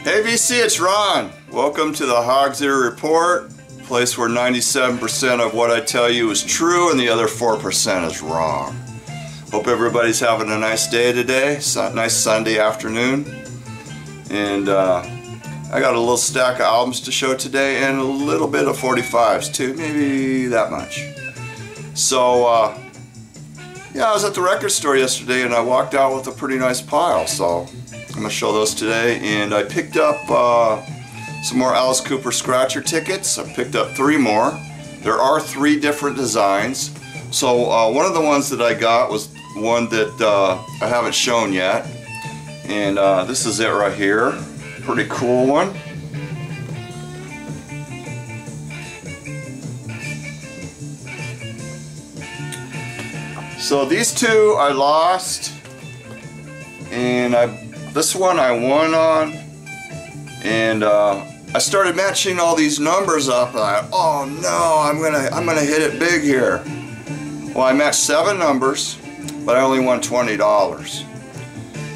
Hey VC, it's Ron. Welcome to the Hog's Ear Report, place where 97% of what I tell you is true and the other 4% is wrong. Hope everybody's having a nice day today, nice Sunday afternoon. And I got a little stack of albums to show today and a little bit of 45s too, maybe that much. So yeah, I was at the record store yesterday and I walked out with a pretty nice pile, so I'm going to show those today. And I picked up some more Alice Cooper scratcher tickets. I picked up 3 more. There are 3 different designs. So one of the ones that I got was one that I haven't shown yet. And this is it right here. Pretty cool one. So these 2 I lost, and this one I won on, and I started matching all these numbers up, and oh no, I'm gonna hit it big here. Well, I matched 7 numbers, but I only won $20.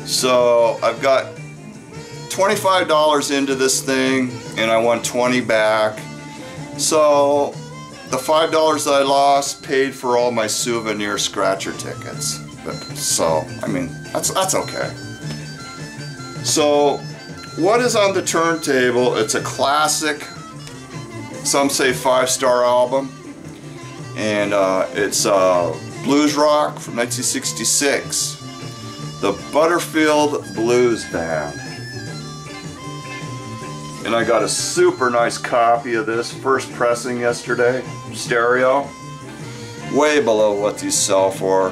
So I've got $25 into this thing, and I won 20 back. So the $5 that I lost paid for all my souvenir scratcher tickets. So I mean, that's okay. So what is on the turntable? It's a classic, some say 5-star album, and it's blues rock from 1966, the Butterfield Blues Band. And I got a super nice copy of this, first pressing yesterday, stereo, way below what these sell for.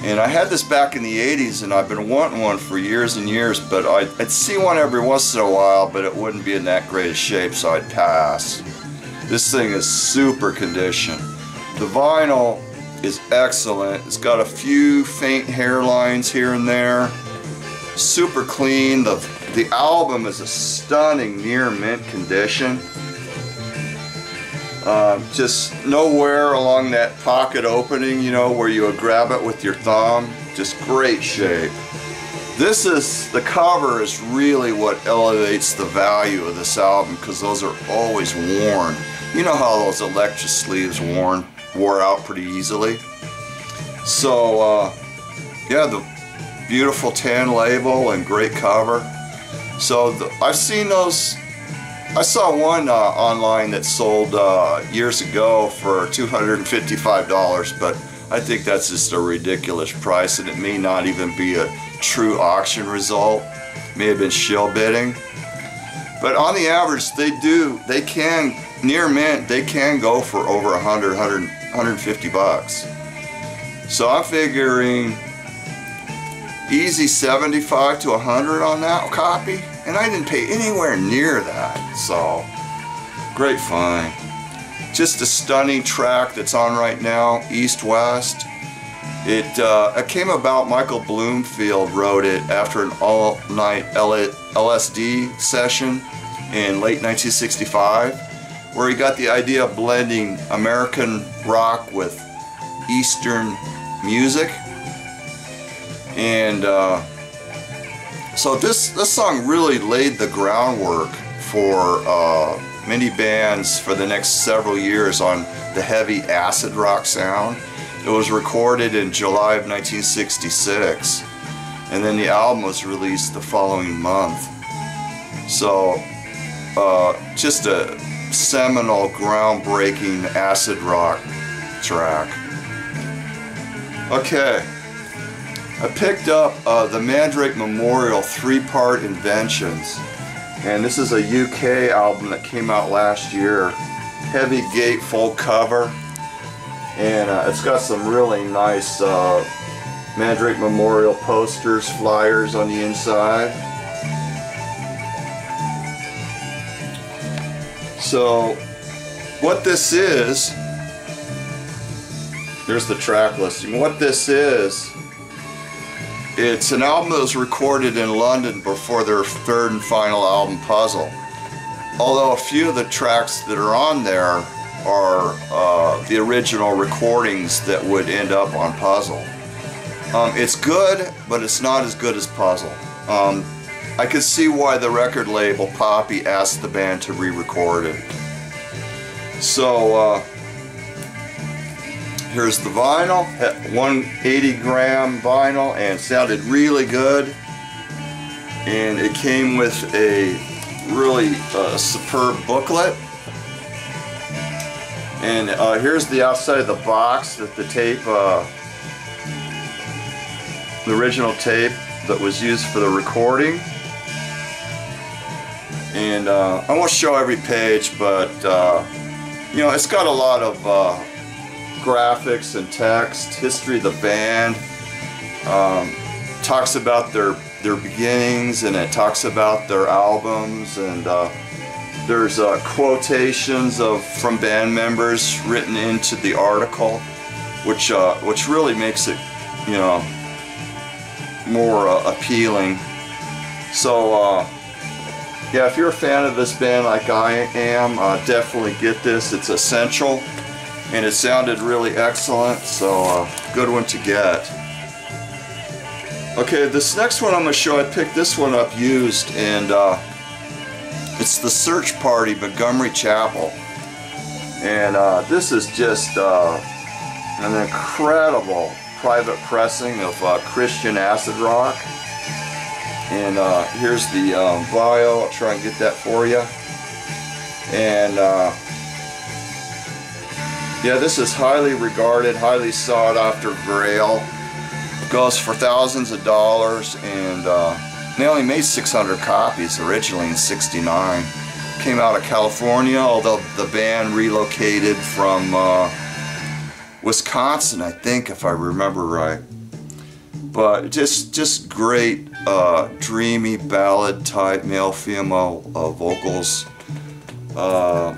And I had this back in the 80s, and I've been wanting one for years and years, but I'd see one every once in a while, but it wouldn't be in that great a shape, so I'd pass. This thing is super condition. The vinyl is excellent. It's got a few faint hairlines here and there. Super clean. The album is a stunning near mint condition. Just no wear along that pocket opening, you know, where you would grab it with your thumb. Just great shape. The cover is really what elevates the value of this album, because those are always worn. You know how those Electra sleeves wore out pretty easily. So yeah, the beautiful tan label and great cover. So I've seen those. I saw one online that sold years ago for $255, but I think that's just a ridiculous price, and it may not even be a true auction result. It may have been shill bidding. But on the average, they can, near mint, they can go for over 150 bucks. So I'm figuring easy 75 to 100 on that copy. And I didn't pay anywhere near that, so great find. Just a stunning track that's on right now, East West. It came about, Michael Bloomfield wrote it after an all-night LSD session in late 1965, where he got the idea of blending American rock with Eastern music. And so this song really laid the groundwork for many bands for the next several years on the heavy acid rock sound. It was recorded in July of 1966, and then the album was released the following month. So just a seminal, groundbreaking acid rock track. Okay. I picked up the Mandrake Memorial 3-part Inventions, and this is a UK album that came out last year. Heavy gatefold cover, and it's got some really nice Mandrake Memorial posters, flyers on the inside. So what this is, there's the track listing. What this is, it's an album that was recorded in London before their 3rd and final album, Puzzle. Although a few of the tracks that are on there are the original recordings that would end up on Puzzle. It's good, but it's not as good as Puzzle. I could see why the record label Poppy asked the band to re-record it. So here's the vinyl, 180 gram vinyl, and sounded really good. And it came with a really superb booklet. And here's the outside of the box that the tape, the original tape that was used for the recording. And I won't show every page, but you know, it's got a lot of graphics and text, history of the band, talks about their beginnings, and it talks about their albums, and there's quotations from band members written into the article, which really makes it, you know, more appealing. So yeah, if you're a fan of this band like I am, definitely get this. It's essential, and it sounded really excellent, so good one to get. Okay, this next one I'm going to show, I picked this one up used, and it's the Search Party, Montgomery Chapel. And this is just an incredible private pressing of Christian acid rock. And here's the bio. I'll try and get that for you. And yeah, this is highly regarded, highly sought after grail. Goes for thousands of dollars, and they only made 600 copies originally in '69. Came out of California, although the band relocated from Wisconsin, I think, if I remember right. But just great, dreamy ballad type male-female vocals. A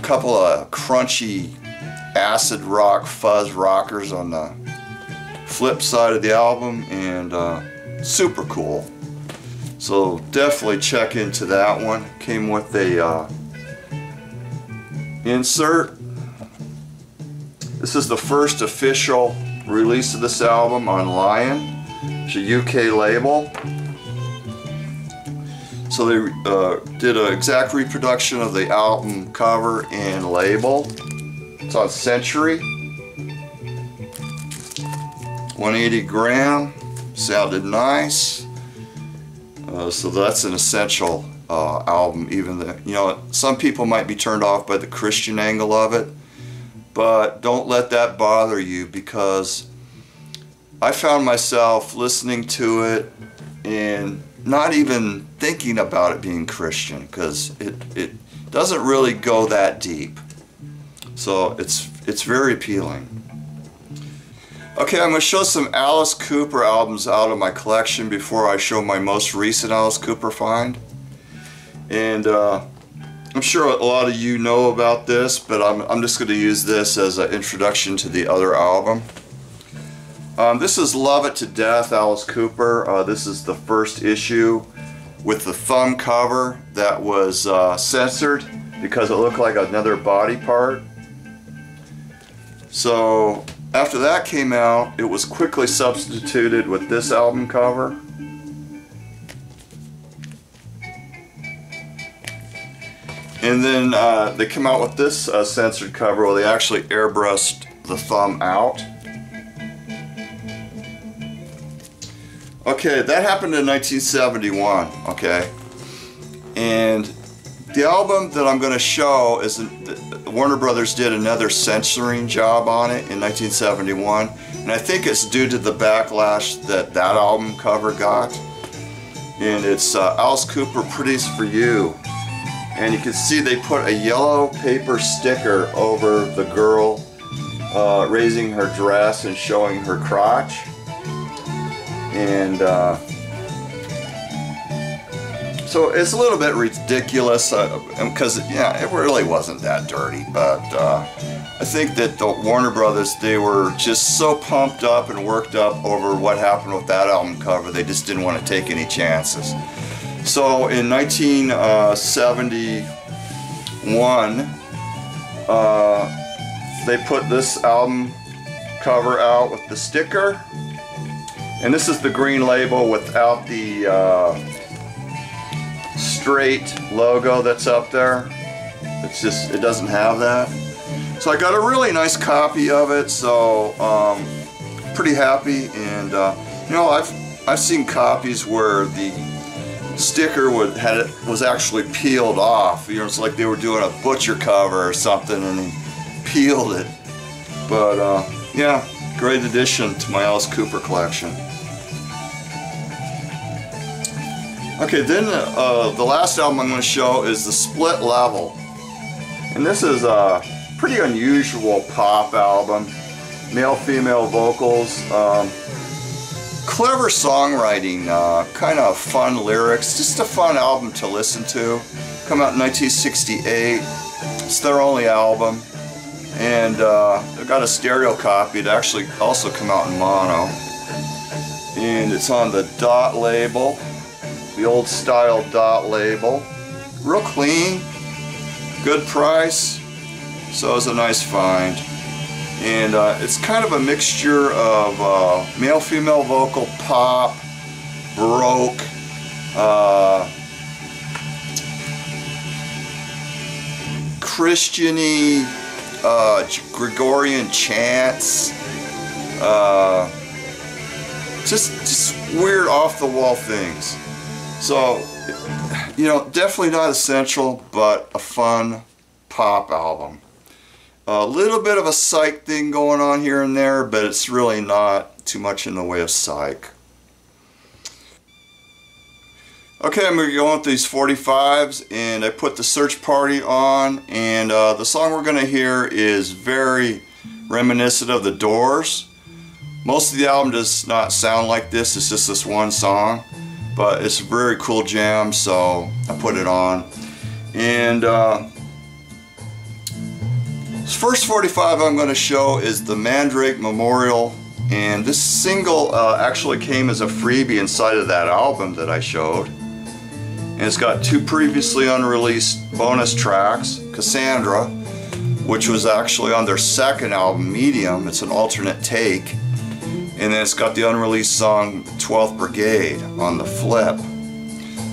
couple of crunchy acid rock fuzz rockers on the flip side of the album, and super cool. So definitely check into that one. Came with a insert. This is the first official release of this album on Lion. It's a UK label. So they did an exact reproduction of the album cover and label. It's on Century. 180 gram, sounded nice. So that's an essential album. Even though, you know, some people might be turned off by the Christian angle of it, but don't let that bother you, because I found myself listening to it and not even thinking about it being Christian, because it doesn't really go that deep. So it's very appealing. Okay, I'm going to show some Alice Cooper albums out of my collection before I show my most recent Alice Cooper find. And I'm sure a lot of you know about this, but I'm just going to use this as an introduction to the other album. This is Love It to Death, Alice Cooper. This is the first issue with the thumb cover that was censored because it looked like another body part. So after that came out, it was quickly substituted with this album cover. And then they come out with this censored cover where they actually airbrushed the thumb out. Okay, that happened in 1971, okay? And the album that I'm going to show is, Warner Brothers did another censoring job on it in 1971, and I think it's due to the backlash that album cover got. And it's Alice Cooper, Pretty's for You. And you can see they put a yellow paper sticker over the girl raising her dress and showing her crotch. And so it's a little bit ridiculous because yeah, it really wasn't that dirty, but I think that the Warner Brothers, they were just so pumped up and worked up over what happened with that album cover, they just didn't want to take any chances. So in 1971, they put this album cover out with the sticker. And this is the green label without the straight logo that's up there. It's just, it doesn't have that. So I got a really nice copy of it, so pretty happy. And you know, I've seen copies where the sticker was actually peeled off. You know, it's like they were doing a butcher cover or something and they peeled it. But yeah, great addition to my Alice Cooper collection. Okay, then the last album I'm going to show is the Split Level. And this is a pretty unusual pop album. Male-female vocals. Clever songwriting, kind of fun lyrics, just a fun album to listen to. Come out in 1968. It's their only album. And I got a stereo copy. It actually also come out in mono. And it's on the Dot label, the old style Dot label. Real clean, good price, so it's a nice find. And it's kind of a mixture of male-female vocal, pop, baroque, Christian-y, Gregorian chants, just weird off-the-wall things. So, you know, definitely not essential, but a fun pop album. A little bit of a psych thing going on here and there, but it's really not too much in the way of psych. Okay, I'm going to go with these 45s, and I put the Search Party on, and the song we're going to hear is very reminiscent of The Doors. Most of the album does not sound like this, it's just this one song, but it's a very cool jam, so I put it on. And first 45 I'm going to show is the Mandrake Memorial, and this single actually came as a freebie inside of that album that I showed. And it's got two previously unreleased bonus tracks, Cassandra, which was actually on their second album, Medium. It's an alternate take. And then it's got the unreleased song 12th Brigade on the flip.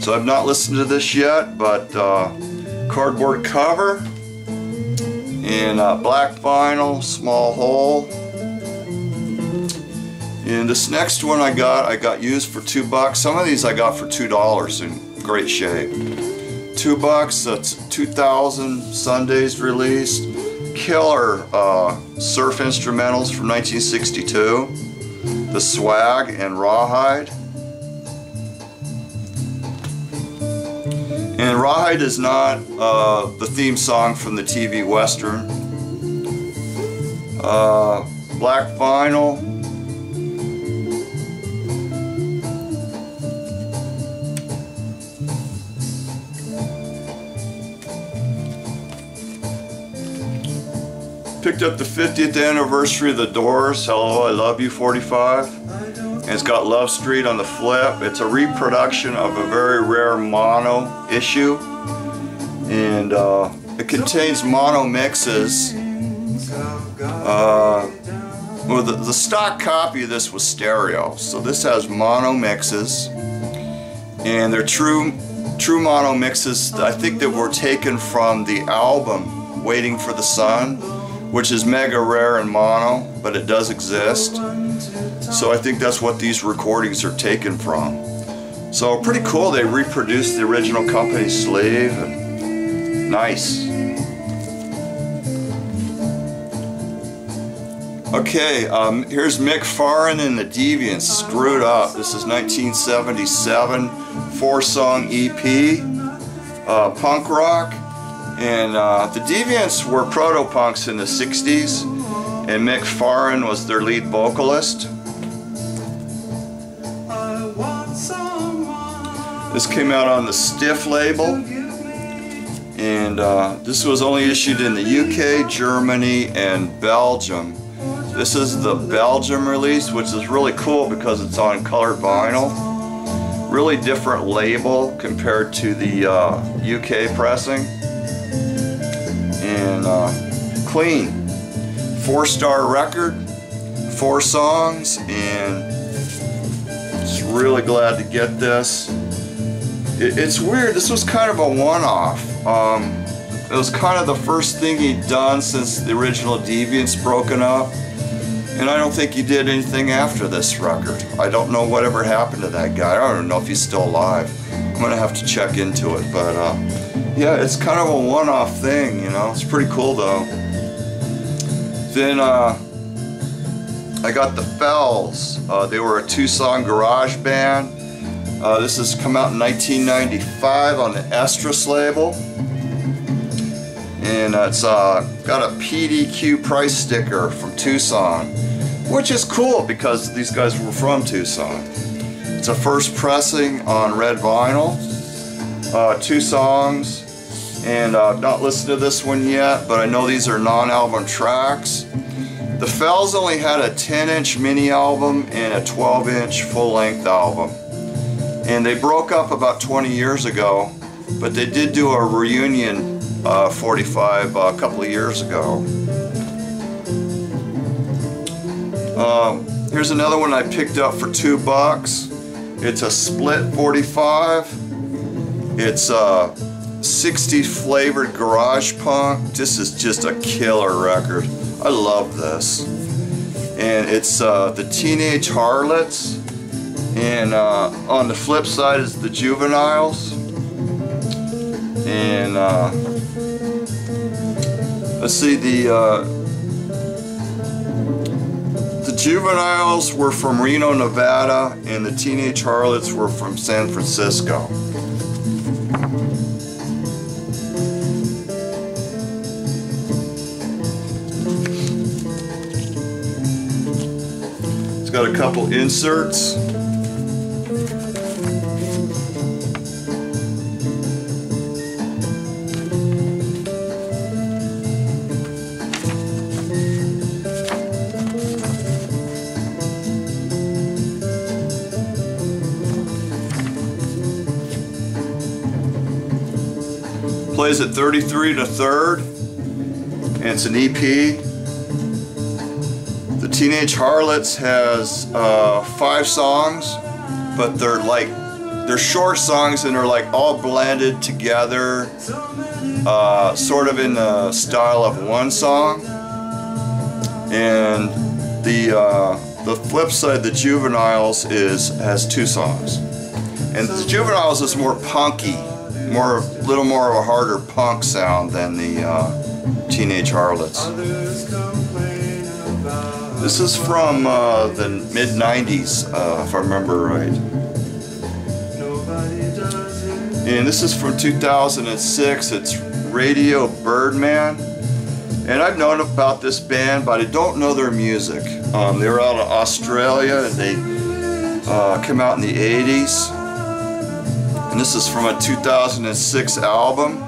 So I've not listened to this yet, but cardboard cover and black vinyl, small hole. And this next one I got used for $2. Some of these I got for $2 in great shape. $2, that's 2000 Sundays released. Killer surf instrumentals from 1962. The Swag and Rawhide. And Rawhide is not the theme song from the TV Western. Black vinyl. Picked up the 50th anniversary of The Doors, Hello I Love You 45. And it's got Love Street on the flip. It's a reproduction of a very rare mono issue. And it contains mono mixes. Well, the stock copy of this was stereo. So this has mono mixes. And they're true mono mixes, I think, that were taken from the album Waiting for the Sun, which is mega rare in mono, but it does exist. So I think that's what these recordings are taken from. So pretty cool, they reproduced the original company sleeve. And nice. Okay, here's Mick Farren and the Deviants, Screwed Up. This is 1977, 4-song EP, punk rock. And the Deviants were proto-punks in the 60s, and Mick Farren was their lead vocalist. This came out on the Stiff label, and this was only issued in the UK, Germany, and Belgium. This is the Belgium release, which is really cool because it's on colored vinyl. Really different label compared to the UK pressing. And clean. 4-star record, 4 songs, and just really glad to get this. It's weird. This was kind of a one-off. It was kind of the first thing he'd done since the original Deviants broken up. And I don't think he did anything after this record. I don't know whatever happened to that guy. I don't even know if he's still alive. I'm gonna have to check into it. But yeah, it's kind of a one-off thing, you know. It's pretty cool though. Then I got the Fells. They were a two-song garage band. This has come out in 1995 on the Estrus label. And it's got a PDQ price sticker from Tucson, which is cool because these guys were from Tucson. It's a first pressing on red vinyl. 2 songs. And I've not listened to this one yet, but I know these are non-album tracks. The Fells only had a 10-inch mini album and a 12-inch full-length album. And they broke up about 20 years ago, but they did do a reunion 45 a couple of years ago. Here's another one I picked up for $2. It's a split 45. It's 60 flavored garage punk. This is just a killer record. I love this. And it's the Teenage Harlots. And on the flip side is the Juveniles. And let's see, the Juveniles were from Reno, Nevada, and the Teenage Harlots were from San Francisco. It's got a couple inserts. Plays at 33 to 3rd, and it's an EP. The Teenage Harlots has 5 songs, but they're short songs and they're like all blended together, sort of in the style of one song. And the flip side, the Juveniles, has 2 songs, and the Juveniles is more punky. A little more of a harder punk sound than the Teenage Harlots. This is from the mid-90s, if I remember right. And this is from 2006. It's Radio Birdman. And I've known about this band, but I don't know their music. They were out of Australia, and they came out in the 80s. And this is from a 2006 album.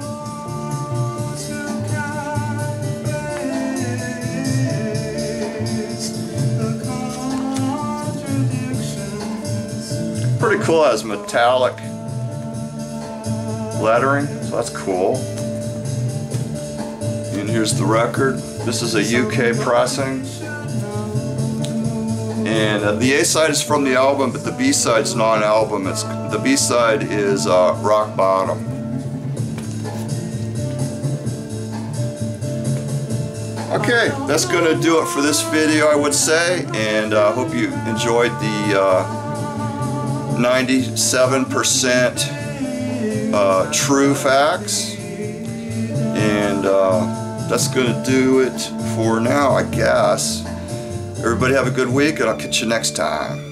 Pretty cool, it has metallic lettering, so that's cool. And here's the record. This is a UK pressing. And the A-side is from the album, but the B-side's non-album. The B-side is Rock Bottom. Okay, that's going to do it for this video, I would say. And I hope you enjoyed the 97% true facts. And that's going to do it for now, I guess. Everybody have a good week, and I'll catch you next time.